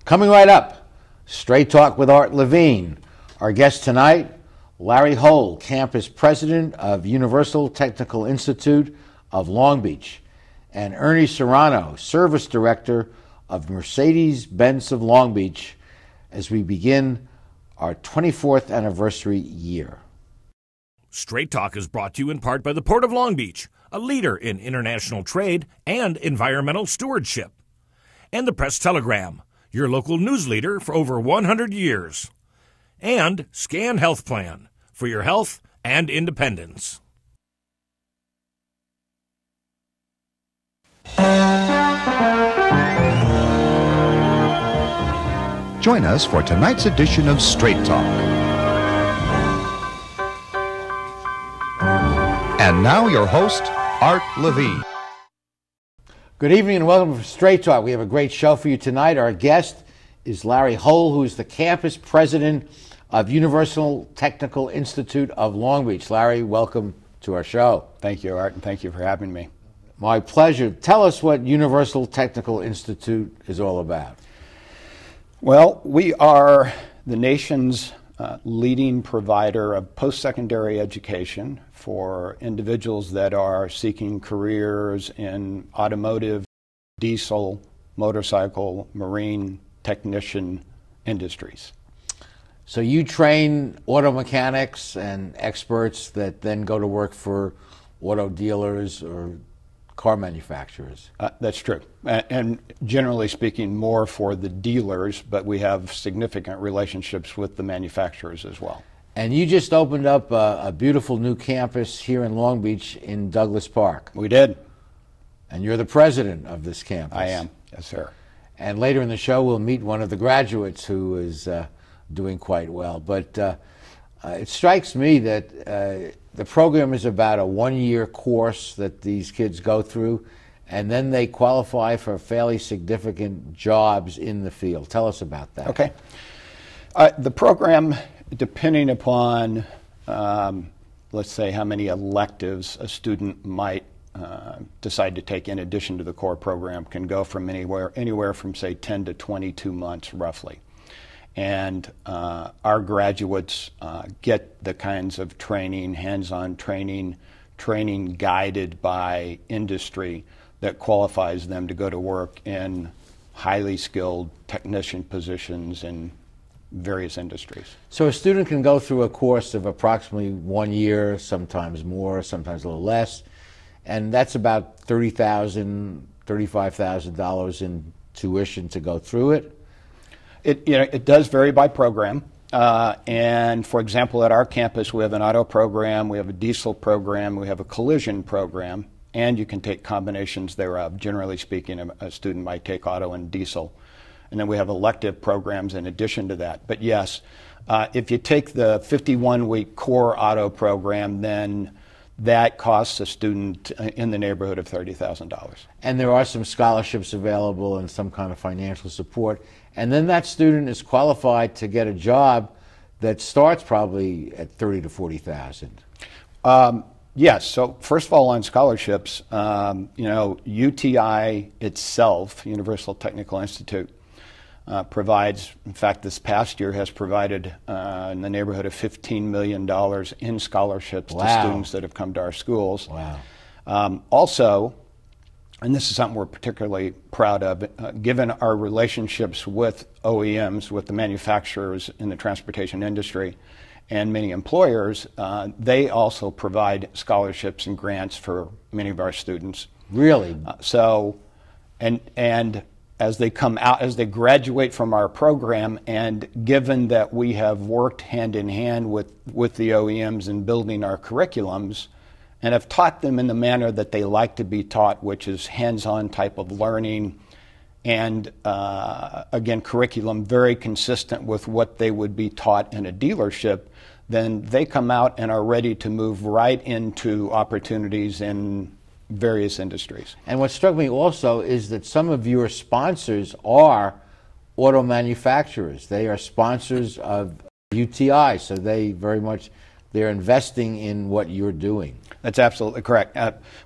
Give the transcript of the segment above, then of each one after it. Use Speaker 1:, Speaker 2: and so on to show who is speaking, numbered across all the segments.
Speaker 1: Coming right up, Straight Talk with Art Levine. Our guest tonight, Larry Hohl, Campus President of Universal Technical Institute of Long Beach, and Ernie Serrano, Service Director of Mercedes-Benz of Long Beach, as we begin our 24th anniversary year.
Speaker 2: Straight Talk is brought to you in part by the Port of Long Beach, a leader in international trade and environmental stewardship, and the Press-Telegram, your local news leader for over 100 years, and Scan Health Plan for your health and independence.
Speaker 3: Join us for tonight's edition of Straight Talk. And now your host, Art Levine.
Speaker 1: Good evening and welcome to Straight Talk. We have a great show for you tonight. Our guest is Larry Hohl, who is the Campus President of Universal Technical Institute of Long Beach. Larry, welcome to our show.
Speaker 4: Thank you, Art, and thank you for having me.
Speaker 1: My pleasure. Tell us what Universal Technical Institute is all about.
Speaker 4: Well, we are the nation's leading provider of post-secondary education for individuals that are seeking careers in automotive, diesel, motorcycle, marine, technician industries.
Speaker 1: So you train auto mechanics and experts that then go to work for auto dealers or car manufacturers?
Speaker 4: That's true. And generally speaking, more for the dealers, but we have significant relationships with the manufacturers as well.
Speaker 1: And you just opened up a beautiful new campus here in Long Beach in Douglas Park.
Speaker 4: We did.
Speaker 1: And you're the president of this campus.
Speaker 4: I am, yes, sir.
Speaker 1: And later in the show, we'll meet one of the graduates who is doing quite well. But it strikes me that the program is about a one-year course that these kids go through, and then they qualify for fairly significant jobs in the field. Tell us about that.
Speaker 4: Okay. The program, depending upon, let's say, how many electives a student might decide to take in addition to the core program, can go from anywhere from, say, 10 to 22 months, roughly. And our graduates get the kinds of training, hands-on training guided by industry that qualifies them to go to work in highly skilled technician positions in various industries.
Speaker 1: So a student can go through a course of approximately 1 year, sometimes more, sometimes a little less, and that's about $30,000, $35,000 in tuition to go through it.
Speaker 4: It does vary by program, and for example, at our campus we have an auto program, we have a diesel program, we have a collision program, and you can take combinations thereof. Generally speaking, a student might take auto and diesel, and then we have elective programs in addition to that. But yes, if you take the 51-week core auto program, then that costs a student in the neighborhood of $30,000.
Speaker 1: And there are some scholarships available and some kind of financial support. And then that student is qualified to get a job that starts probably at $30,000 to $40,000.
Speaker 4: Yes. So first of all, on scholarships, UTI itself, Universal Technical Institute, provides, in fact, this past year has provided in the neighborhood of $15 million in scholarships to students that have come to our schools.
Speaker 1: Wow.
Speaker 4: Also, and this is something we're particularly proud of, given our relationships with OEMs, with the manufacturers in the transportation industry, and many employers, they also provide scholarships and grants for many of our students.
Speaker 1: Really?
Speaker 4: And as they come out, as they graduate from our program, and given that we have worked hand in hand with the OEMs in building our curriculums, and have taught them in the manner that they like to be taught, which is hands-on type of learning, and again, curriculum very consistent with what they would be taught in a dealership, then they come out and are ready to move right into opportunities in various industries.
Speaker 1: And what struck me also is that some of your sponsors are auto manufacturers. They are sponsors of UTI, so they very much, they're investing in what you're doing.
Speaker 4: That's absolutely correct.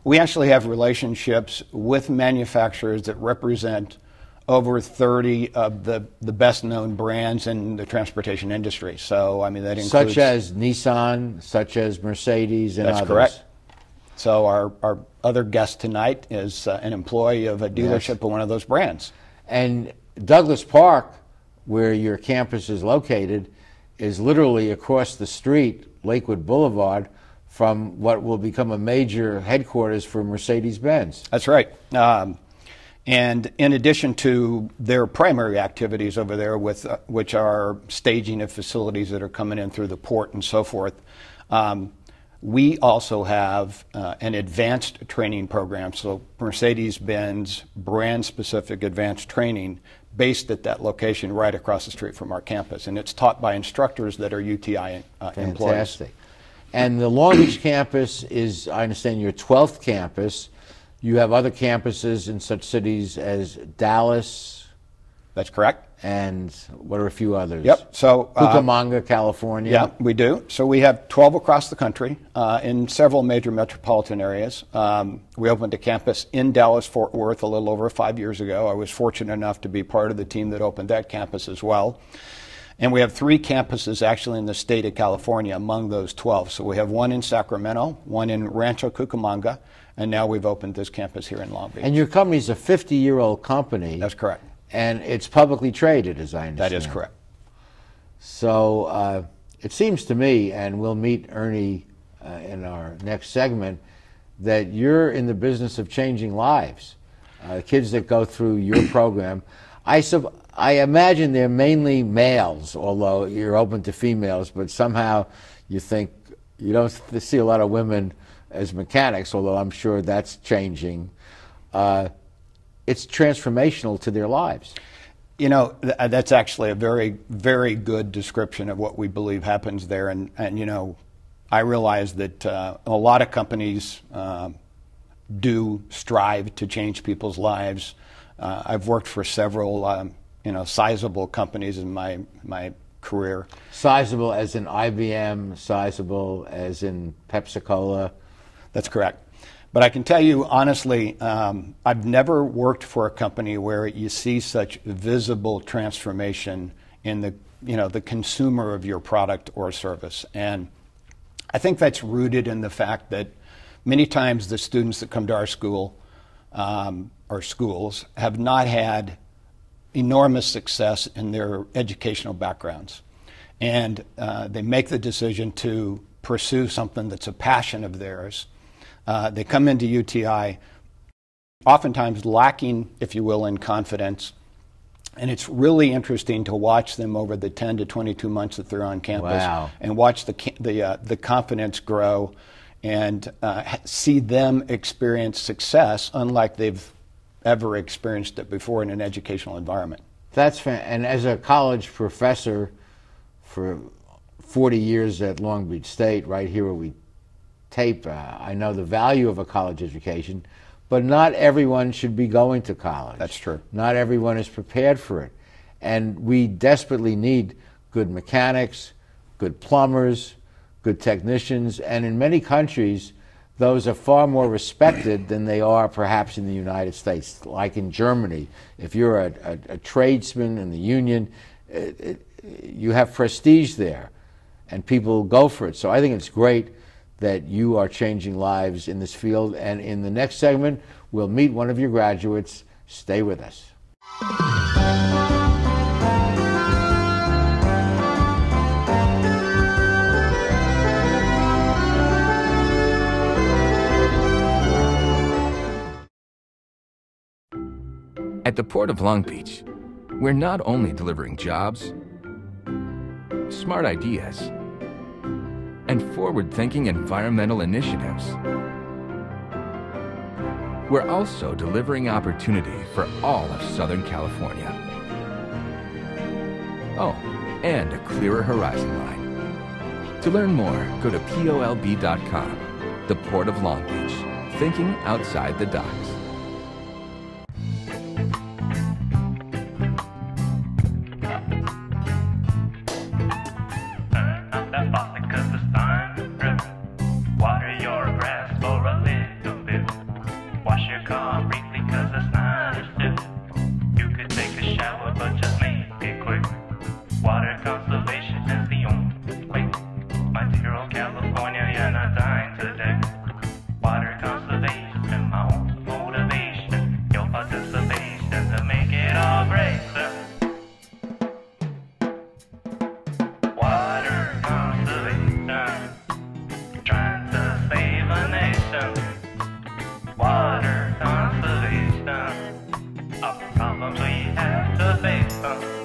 Speaker 4: We actually have relationships with manufacturers that represent over 30 of the best-known brands in the transportation industry. So, I mean, that includes...
Speaker 1: Such as Nissan, such as Mercedes, and others.
Speaker 4: That's correct. So our other guest tonight is an employee of a dealership of one of those brands.
Speaker 1: And Douglas Park, where your campus is located, is literally across the street, Lakewood Boulevard, from what will become a major headquarters for Mercedes-Benz.
Speaker 4: That's right. And in addition to their primary activities over there, with which are staging of facilities that are coming in through the port and so forth, we also have an advanced training program, so Mercedes-Benz brand-specific advanced training based at that location right across the street from our campus. And it's taught by instructors that are UTI employees.
Speaker 1: Fantastic. And the Long Beach campus is, I understand, your 12th campus. You have other campuses in such cities as Dallas.
Speaker 4: That's correct.
Speaker 1: And what are a few others?
Speaker 4: Yep. So
Speaker 1: Cucamonga, California.
Speaker 4: Yeah, we do. So we have 12 across the country in several major metropolitan areas. We opened a campus in Dallas-Fort Worth a little over 5 years ago. I was fortunate enough to be part of the team that opened that campus as well. And we have 3 campuses actually in the state of California among those 12. So we have one in Sacramento, one in Rancho Cucamonga, and now we've opened this campus here in Long Beach.
Speaker 1: And your company is a 50-year-old company.
Speaker 4: That's correct.
Speaker 1: And it's publicly traded, as I understand.
Speaker 4: That is correct.
Speaker 1: So it seems to me, and we'll meet Ernie in our next segment, that you're in the business of changing lives. Kids that go through your program. I imagine they're mainly males, although you're open to females, but somehow you think you don't see a lot of women as mechanics, although I'm sure that's changing. It's transformational to their lives.
Speaker 4: You know, that's actually a very, very good description of what we believe happens there. And you know, I realize that a lot of companies do strive to change people's lives. I've worked for several, sizable companies in my career.
Speaker 1: Sizable as in IBM, sizable as in Pepsi-Cola.
Speaker 4: That's correct. But I can tell you honestly, I've never worked for a company where you see such visible transformation in the consumer of your product or service. And I think that's rooted in the fact that many times the students that come to our school or schools have not had enormous success in their educational backgrounds. And they make the decision to pursue something that's a passion of theirs. They come into UTI oftentimes lacking, if you will, in confidence. And it's really interesting to watch them over the 10 to 22 months that they're on campus.
Speaker 1: Wow.
Speaker 4: And watch the confidence grow and see them experience success unlike they've ever experienced it before in an educational environment.
Speaker 1: That's and as a college professor for 40 years at Long Beach State, right here where we tape, I know the value of a college education, but not everyone should be going to college.
Speaker 4: That's true.
Speaker 1: Not everyone is prepared for it. And we desperately need good mechanics, good plumbers, good technicians, and in many countries, those are far more respected than they are perhaps in the United States. Like in Germany, if you're a tradesman in the union, you have prestige there, and people go for it. So I think it's great that you are changing lives in this field. And in the next segment, we'll meet one of your graduates. Stay with us.
Speaker 5: At the Port of Long Beach, we're not only delivering jobs, smart ideas, and forward-thinking environmental initiatives. We're also delivering opportunity for all of Southern California. Oh, and a clearer horizon line. To learn more, go to POLB.com, the Port of Long Beach, thinking outside the docks.
Speaker 6: Wash your car briefly 'cause it's nice to. You could take At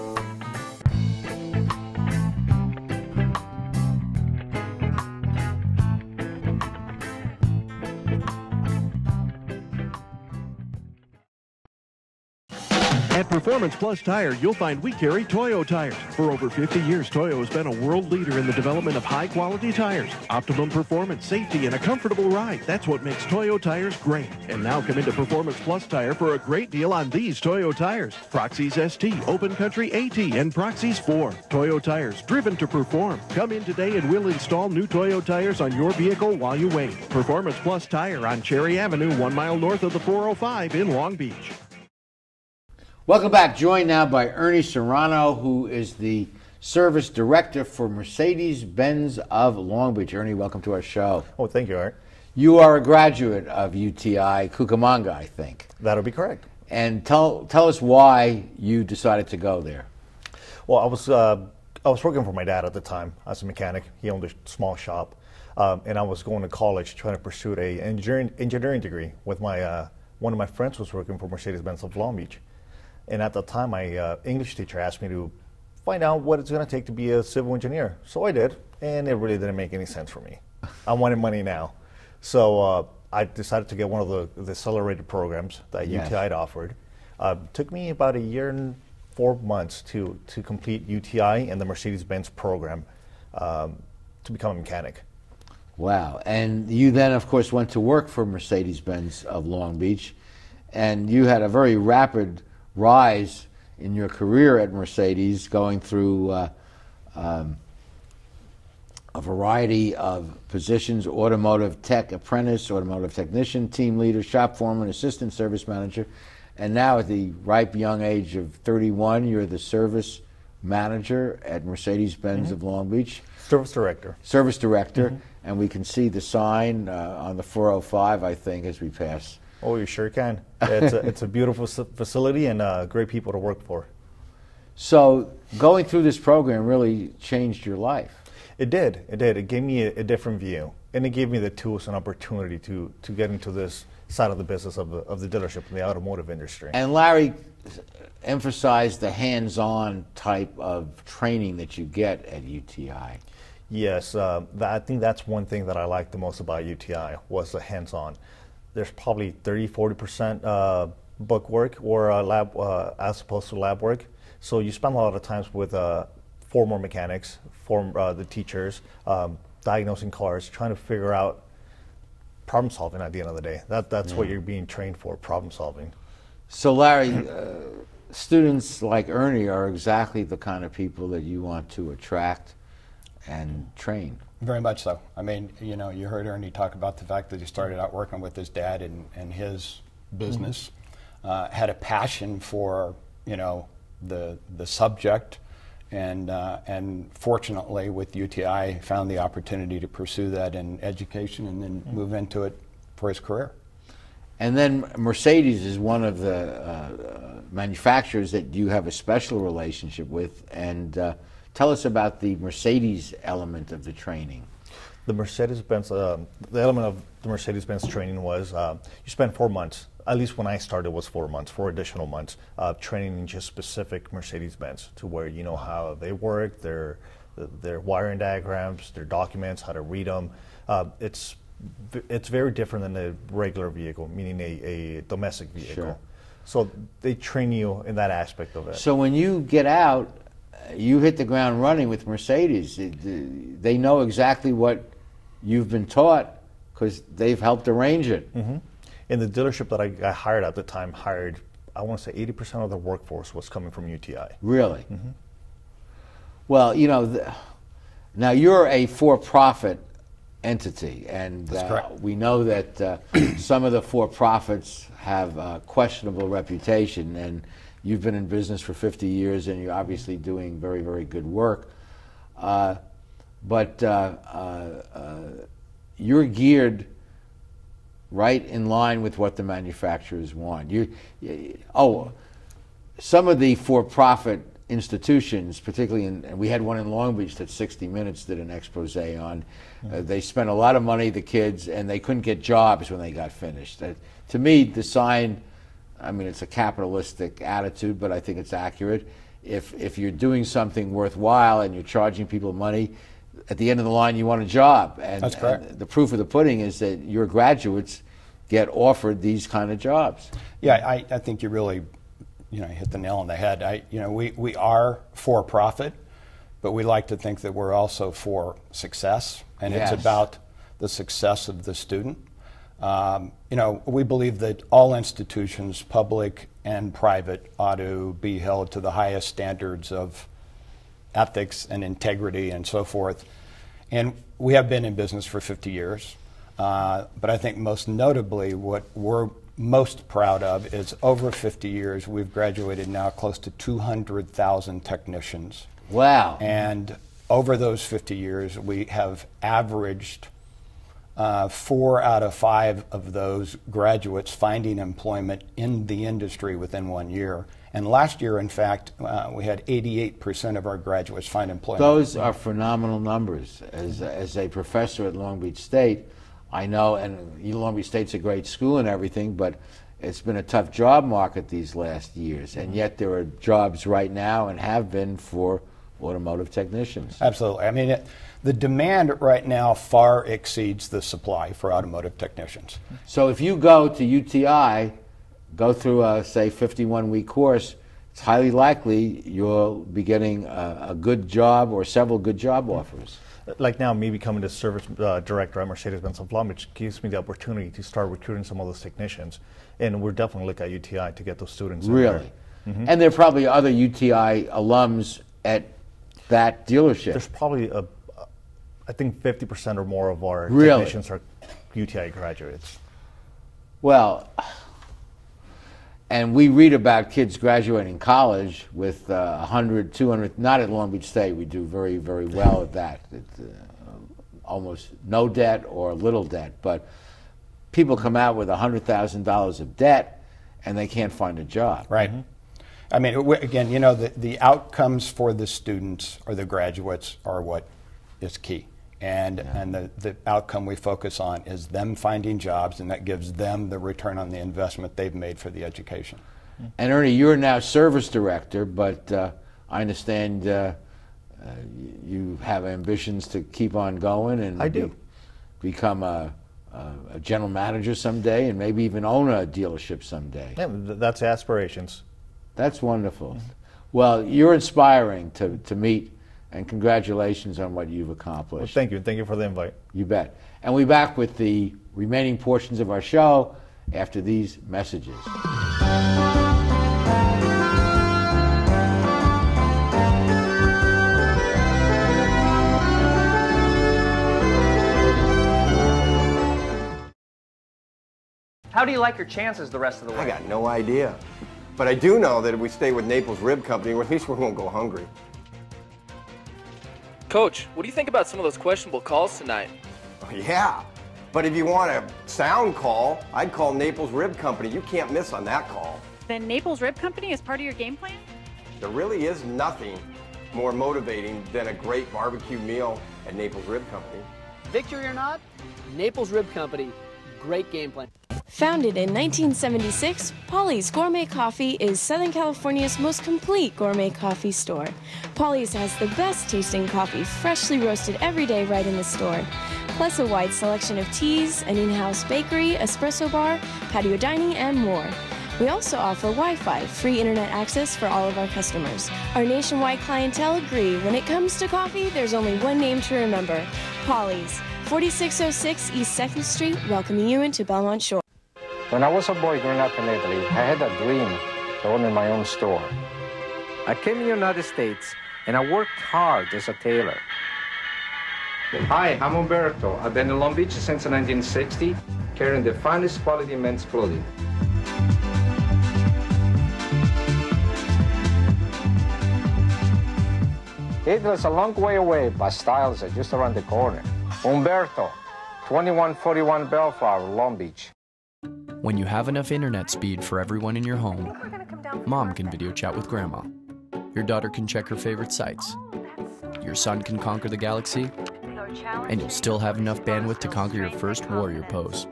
Speaker 6: Performance Plus Tire, you'll find we carry Toyo tires. For over 50 years, Toyo has been a world leader in the development of high-quality tires. Optimum performance, safety, and a comfortable ride. That's what makes Toyo tires great. And now come into Performance Plus Tire for a great deal on these Toyo tires. Proxys ST, Open Country AT, and Proxys 4. Toyo tires, driven to perform. Come in today and we'll install new Toyo tires on your vehicle while you wait. Performance Plus Tire on Cherry Avenue, 1 mile north of the 405 in Long Beach.
Speaker 1: Welcome back. Joined now by Ernie Serrano, who is the Service Director for Mercedes-Benz of Long Beach. Ernie, welcome to our show.
Speaker 7: Oh, thank you, Art.
Speaker 1: You are a graduate of UTI Cucamonga, I think.
Speaker 7: That'll be correct.
Speaker 1: And tell us why you decided to go there.
Speaker 7: Well, I was working for my dad at the time as a mechanic. He owned a small shop, and I was going to college trying to pursue an engineering degree. With my one of my friends was working for Mercedes-Benz of Long Beach. And at the time, my English teacher asked me to find out what it's going to take to be a civil engineer. So I did, and it really didn't make any sense for me. I wanted money now. So I decided to get one of the accelerated programs that UTI had offered. It took me about 1 year and 4 months to complete UTI and the Mercedes-Benz program to become a mechanic.
Speaker 1: Wow. And you then, of course, went to work for Mercedes-Benz of Long Beach, and you had a very rapid rise in your career at Mercedes, going through a variety of positions: automotive tech apprentice, automotive technician, team leader, shop foreman, assistant service manager, and now at the ripe young age of 31, you're the service manager at Mercedes-Benz of Long Beach.
Speaker 7: Service director.
Speaker 1: Service director, and we can see the sign on the 405, I think, as we pass.
Speaker 7: Oh, you sure can. It's a beautiful facility and great people to work for.
Speaker 1: So going through this program really changed your life.
Speaker 7: It did. It did. It gave me a different view, and it gave me the tools and opportunity to get into this side of the business of the dealership in the automotive industry.
Speaker 1: And Larry emphasized the hands-on type of training that you get at UTI.
Speaker 7: Yes, I think that's one thing that I liked the most about UTI was the hands-on. There's probably 30–40% book work or lab as opposed to lab work. So you spend a lot of times with former mechanics, the teachers, diagnosing cars, trying to figure out problem solving at the end of the day. That's what you're being trained for, problem solving.
Speaker 1: So Larry, students like Ernie are exactly the kind of people that you want to attract and train.
Speaker 4: Very much so. I mean, you know, you heard Ernie talk about the fact that he started out working with his dad and his business, had a passion for, you know, the subject, and fortunately with UTI found the opportunity to pursue that in education and then move into it for his career.
Speaker 1: And then Mercedes is one of the manufacturers that you have a special relationship with, and tell us about the Mercedes element of the training.
Speaker 7: The Mercedes-Benz, the element of the Mercedes-Benz training was you spend 4 months, at least when I started was 4 months, 4 additional months, training in just specific Mercedes-Benz to where you know how they work, their wiring diagrams, their documents, how to read them. It's very different than a regular vehicle, meaning a domestic vehicle.
Speaker 1: Sure.
Speaker 7: So they train you in that aspect of it.
Speaker 1: So when you get out, you hit the ground running with Mercedes. They know exactly what you've been taught because they've helped arrange it.
Speaker 7: In the dealership that I hired at the time, I want to say 80% of the workforce was coming from UTI.
Speaker 1: Really? Well, you know, now you're a for-profit entity, and we know that some of the for-profits have a questionable reputation, and you've been in business for 50 years, and you're obviously doing very, very good work. But you're geared right in line with what the manufacturers want. Some of the for-profit institutions, particularly and we had one in Long Beach that 60 Minutes did an expose on. They spent a lot of money, the kids, and they couldn't get jobs when they got finished. To me, the sign, I mean, it's a capitalistic attitude, but I think it's accurate. if you're doing something worthwhile and you're charging people money, at the end of the line you want a job. And,
Speaker 4: that's correct.
Speaker 1: And the proof of the pudding is that your graduates get offered these kind of jobs.
Speaker 4: Yeah, I think you really, hit the nail on the head. We are for profit, but we like to think that we're also for success, and
Speaker 1: Yes.
Speaker 4: it's about the success of the student. We believe that all institutions, public and private, ought to be held to the highest standards of ethics and integrity and so forth. And we have been in business for 50 years. But I think most notably what we're most proud of is over 50 years, we've graduated now close to 200,000 technicians.
Speaker 1: Wow.
Speaker 4: And over those 50 years, we have averaged 4 out of 5 of those graduates finding employment in the industry within 1 year. And last year, in fact, we had 88% of our graduates find employment.
Speaker 1: Those are phenomenal numbers. As a professor at Long Beach State, I know, and Long Beach State's a great school and everything, but it's been a tough job market these last years, and yet there are jobs right now and have been for automotive technicians.
Speaker 4: Absolutely. I mean, the demand right now far exceeds the supply for automotive technicians.
Speaker 1: So if you go to UTI, go through a, say, 51-week course, it's highly likely you'll be getting a good job or several good job offers.
Speaker 7: Like now, me becoming the service director at Mercedes-Benz of Long Beach gives me the opportunity to start recruiting some of those technicians. And we're definitely looking at UTI to get those students in
Speaker 1: Really?
Speaker 7: there. Mm-hmm.
Speaker 1: And there are probably other UTI alums at that dealership.
Speaker 7: There's probably, I think 50% or more of our
Speaker 1: Really?
Speaker 7: technicians are UTI graduates.
Speaker 1: Well, and we read about kids graduating college with 100, 200, not at Long Beach State. We do very, very well at that. It's, almost no debt or little debt. But people come out with $100,000 of debt and they can't find a job.
Speaker 4: Right. Mm-hmm. I mean, again, the outcomes for the students or the graduates are what is key. And the outcome we focus on is them finding jobs, and that gives them the return on the investment they've made for the education.
Speaker 1: And Ernie, you're now service director, but I understand you have ambitions to keep on going and
Speaker 7: I do.
Speaker 1: Become a general manager someday and maybe even own a dealership someday.
Speaker 7: Yeah, that's aspirations.
Speaker 1: That's wonderful. Well, you're inspiring to meet, and congratulations on what you've accomplished.
Speaker 7: Well, thank you. Thank you for the invite.
Speaker 1: You bet. And we'll be back with the remaining portions of our show after these messages.
Speaker 8: How do you like your chances the rest of the way?
Speaker 9: I got no idea. But I do know that if we stay with Naples Rib Company, at least we won't go hungry.
Speaker 10: Coach, what do you think about some of those questionable calls tonight?
Speaker 9: Oh, yeah. But if you want a sound call, I'd call Naples Rib Company. You can't miss on that call.
Speaker 11: Then Naples Rib Company is part of your game plan?
Speaker 9: There really is nothing more motivating than a great barbecue meal at Naples Rib Company.
Speaker 12: Victory or not, Naples Rib Company, great game plan.
Speaker 13: Founded in 1976, Polly's Gourmet Coffee is Southern California's most complete gourmet coffee store. Polly's has the best tasting coffee, freshly roasted every day right in the store, plus a wide selection of teas, an in-house bakery, espresso bar, patio dining, and more. We also offer Wi-Fi, free internet access for all of our customers. Our nationwide clientele agree when it comes to coffee, there's only one name to remember, Polly's, 4606 East 2nd Street, welcoming you into Belmont Shore.
Speaker 14: When I was a boy growing up in Italy, I had a dream to own my own store. I came to the United States and I worked hard as a tailor. Hi, I'm Umberto. I've been in Long Beach since 1960, carrying the finest quality men's clothing. It was a long way away, but styles are just around the corner. Umberto, 2141 Bellflower, Long Beach.
Speaker 15: When you have enough internet speed for everyone in your home, Mom can video chat with Grandma. Your daughter can check her favorite sites. Your son can conquer the galaxy. And you'll still have enough bandwidth to conquer your first warrior pose.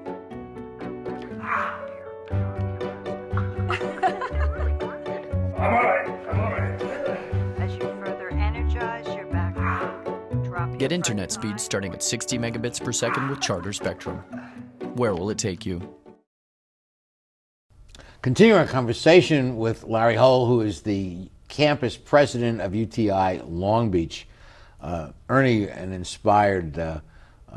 Speaker 16: I'm all right.
Speaker 15: Get internet speeds starting at 60 megabits per second with Charter Spectrum. Where will it take you?
Speaker 1: Continuing our conversation with Larry Hohl, who is the campus president of UTI Long Beach. Ernie, an inspired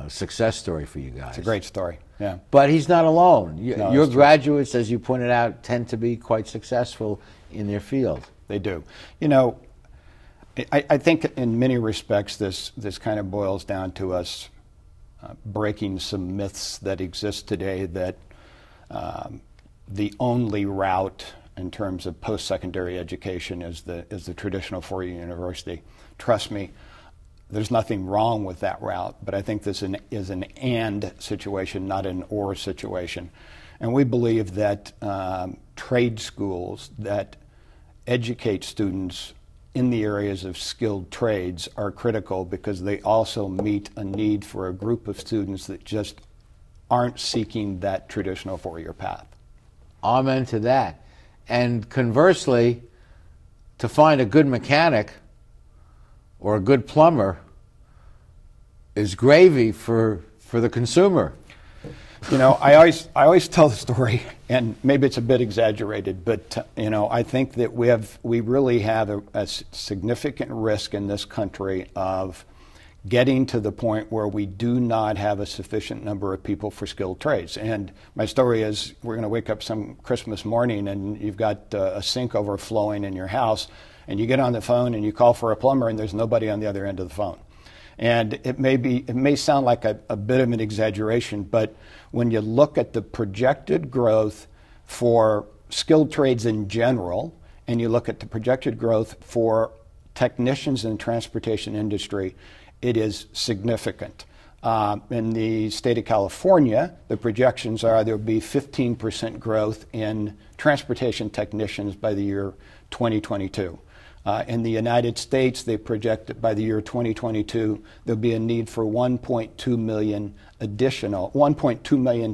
Speaker 1: success story for you guys.
Speaker 4: It's a great story, yeah.
Speaker 1: But he's not alone.
Speaker 4: No,
Speaker 1: your graduates, as you pointed out, tend to be quite successful in their field.
Speaker 4: They do. You know, I think in many respects this kind of boils down to us breaking some myths that exist today that the only route in terms of post-secondary education is the traditional four-year university. Trust me, there's nothing wrong with that route, but I think this is an and situation, not an or situation. And we believe that trade schools that educate students in the areas of skilled trades are critical because they also meet a need for a group of students that just aren't seeking that traditional four-year path.
Speaker 1: Amen to that. And conversely, to find a good mechanic or a good plumber is gravy for the consumer.
Speaker 4: You know, I always tell the story, and maybe it's a bit exaggerated, but you know, I think that we really have a significant risk in this country of getting to the point where we do not have a sufficient number of people for skilled trades. And my story is, we're going to wake up some Christmas morning and you've got a sink overflowing in your house, and you get on the phone and you call for a plumber and there's nobody on the other end of the phone. And it may sound like a bit of an exaggeration, but when you look at the projected growth for skilled trades in general, and you look at the projected growth for technicians in the transportation industry, it is significant. In the state of California, the projections are there will be 15% growth in transportation technicians by the year 2022. In the United States, they project that by the year 2022, there'll be a need for 1.2 million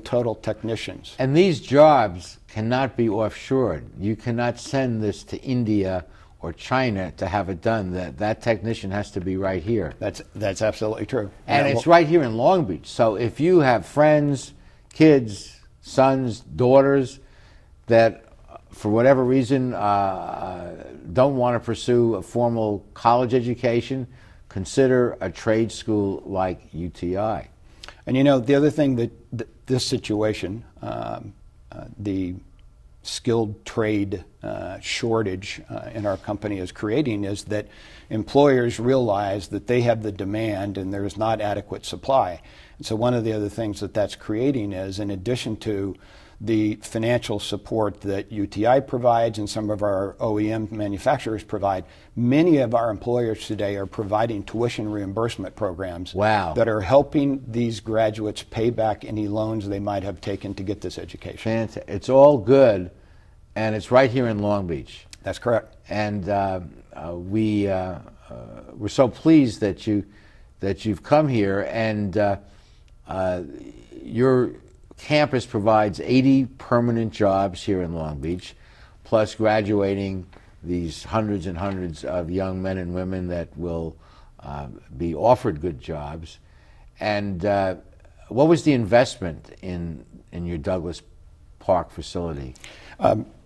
Speaker 4: total technicians.
Speaker 1: And these jobs cannot be offshored. You cannot send this to India or China to have it done. That technician has to be right here.
Speaker 4: That's absolutely true.
Speaker 1: And it's right here in Long Beach. So if you have friends, kids, sons, daughters that for whatever reason don't want to pursue a formal college education, consider a trade school like UTI.
Speaker 4: And you know, the other thing that this situation, the skilled trade shortage in our company is creating, is that employers realize that they have the demand and there's not adequate supply. And so one of the other things that that's creating is, in addition to the financial support that UTI provides and some of our OEM manufacturers provide, many of our employers today are providing tuition reimbursement programs that are helping these graduates pay back any loans they might have taken to get this education.
Speaker 1: It's all good, and it's right here in Long Beach.
Speaker 4: That's correct.
Speaker 1: And we're so pleased that you've come here, and your campus provides 80 permanent jobs here in Long Beach, plus graduating these hundreds and hundreds of young men and women that will be offered good jobs. And what was the investment in your Douglas Park facility?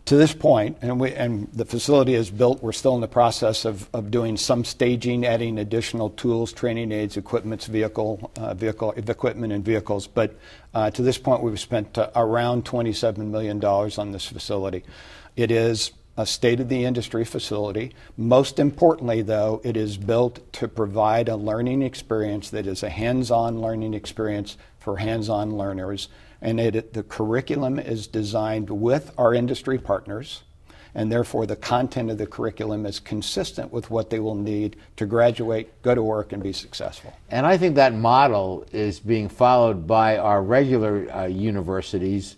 Speaker 4: To this point, and the facility is built, we're still in the process of doing some staging, adding additional tools, training aids, equipment and vehicles. But to this point, we've spent around $27 million on this facility. It is a state-of-the-industry facility. Most importantly, though, it is built to provide a learning experience that is a hands-on learning experience for hands-on learners. And the curriculum is designed with our industry partners, and therefore the content of the curriculum is consistent with what they will need to graduate, go to work, and be successful.
Speaker 1: And I think that model is being followed by our regular universities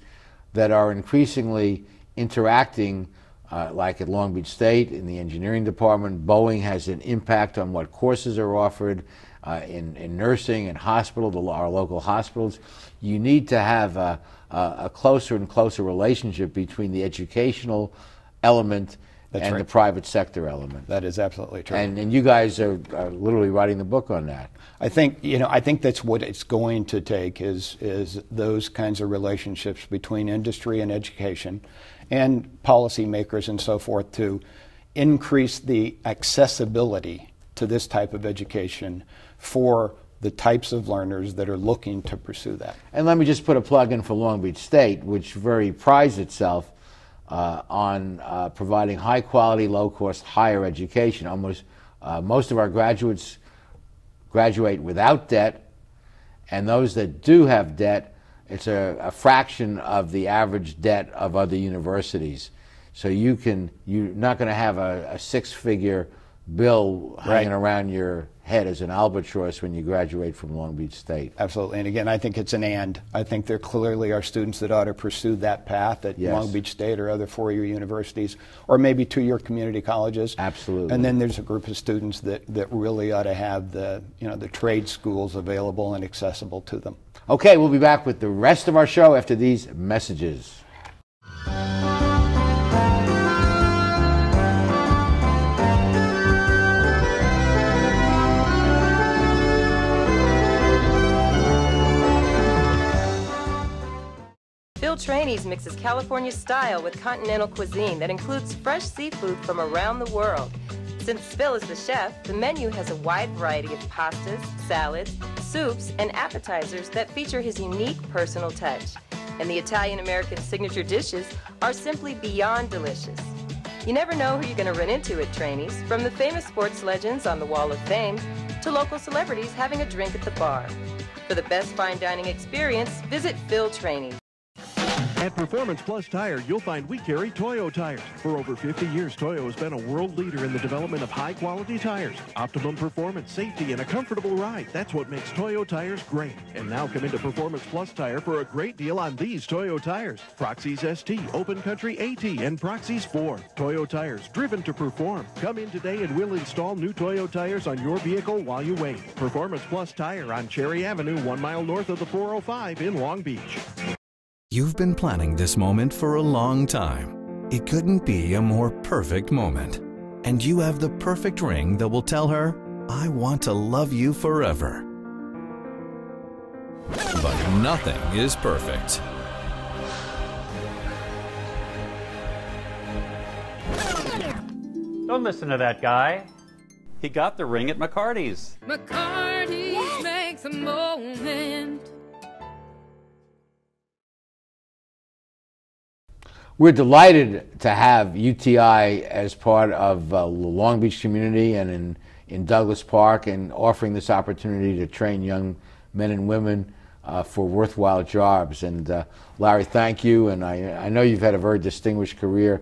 Speaker 1: that are increasingly interacting, like at Long Beach State in the engineering department. Boeing has an impact on what courses are offered in nursing and our local hospitals. You need to have a closer and closer relationship between the educational element and the private sector element.
Speaker 4: That is absolutely true.
Speaker 1: And you guys are literally writing the book on that.
Speaker 4: I think that's what it's going to take is those kinds of relationships between industry and education and policymakers and so forth to increase the accessibility to this type of education for the types of learners that are looking to pursue that.
Speaker 1: And let me just put a plug in for Long Beach State, which very prides itself on providing high-quality, low-cost higher education. Most of our graduates graduate without debt, and those that do have debt, it's a fraction of the average debt of other universities. So you're not going to have a six-figure bill hanging around your head as an albatross when you graduate from Long Beach State.
Speaker 4: Absolutely. And again, I think it's an and. I think there clearly are students that ought to pursue that path at Long Beach State or other four-year universities, or maybe two-year community colleges.
Speaker 1: Absolutely.
Speaker 4: And then there's a group of students that really ought to have the trade schools available and accessible to them.
Speaker 1: Okay, we'll be back with the rest of our show after these messages.
Speaker 16: Phil Trainees mixes California style with continental cuisine that includes fresh seafood from around the world. Since Phil is the chef, the menu has a wide variety of pastas, salads, soups, and appetizers that feature his unique personal touch. And the Italian-American signature dishes are simply beyond delicious. You never know who you're going to run into at Trainees, from the famous sports legends on the Wall of Fame to local celebrities having a drink at the bar. For the best fine dining experience, visit Phil Trainees.
Speaker 6: At Performance Plus Tire, you'll find we carry Toyo tires. For over 50 years, Toyo has been a world leader in the development of high-quality tires. Optimum performance, safety, and a comfortable ride. That's what makes Toyo tires great. And now come into Performance Plus Tire for a great deal on these Toyo tires. Proxys ST, Open Country AT, and Proxys 4. Toyo tires, driven to perform. Come in today and we'll install new Toyo tires on your vehicle while you wait. Performance Plus Tire on Cherry Avenue, 1 mile north of the 405 in Long Beach.
Speaker 17: You've been planning this moment for a long time. It couldn't be a more perfect moment. And you have the perfect ring that will tell her, I want to love you forever. But nothing is perfect.
Speaker 18: Don't listen to that guy. He got the ring at McCarty's.
Speaker 19: McCarty's makes a moment.
Speaker 1: We're delighted to have UTI as part of the Long Beach community and in Douglas Park, and offering this opportunity to train young men and women for worthwhile jobs. And Larry, thank you. And I know you've had a very distinguished career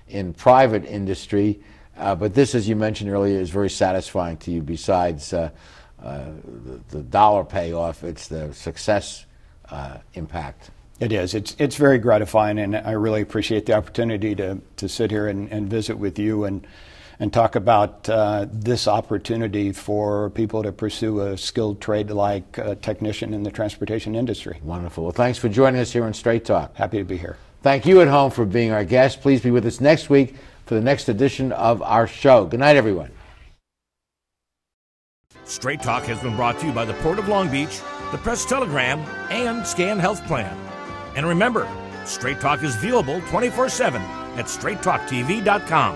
Speaker 1: in private industry, but this, as you mentioned earlier, is very satisfying to you. Besides the dollar payoff, it's the success impact.
Speaker 4: It is. It's very gratifying, and I really appreciate the opportunity to sit here and visit with you and talk about this opportunity for people to pursue a skilled trade like a technician in the transportation industry.
Speaker 1: Wonderful. Well, thanks for joining us here on Straight Talk.
Speaker 4: Happy to be here.
Speaker 1: Thank you at home for being our guest. Please be with us next week for the next edition of our show. Good night, everyone.
Speaker 2: Straight Talk has been brought to you by the Port of Long Beach, the Press Telegram, and Scan Health Plan. And remember, Straight Talk is viewable 24/7 at straighttalktv.com.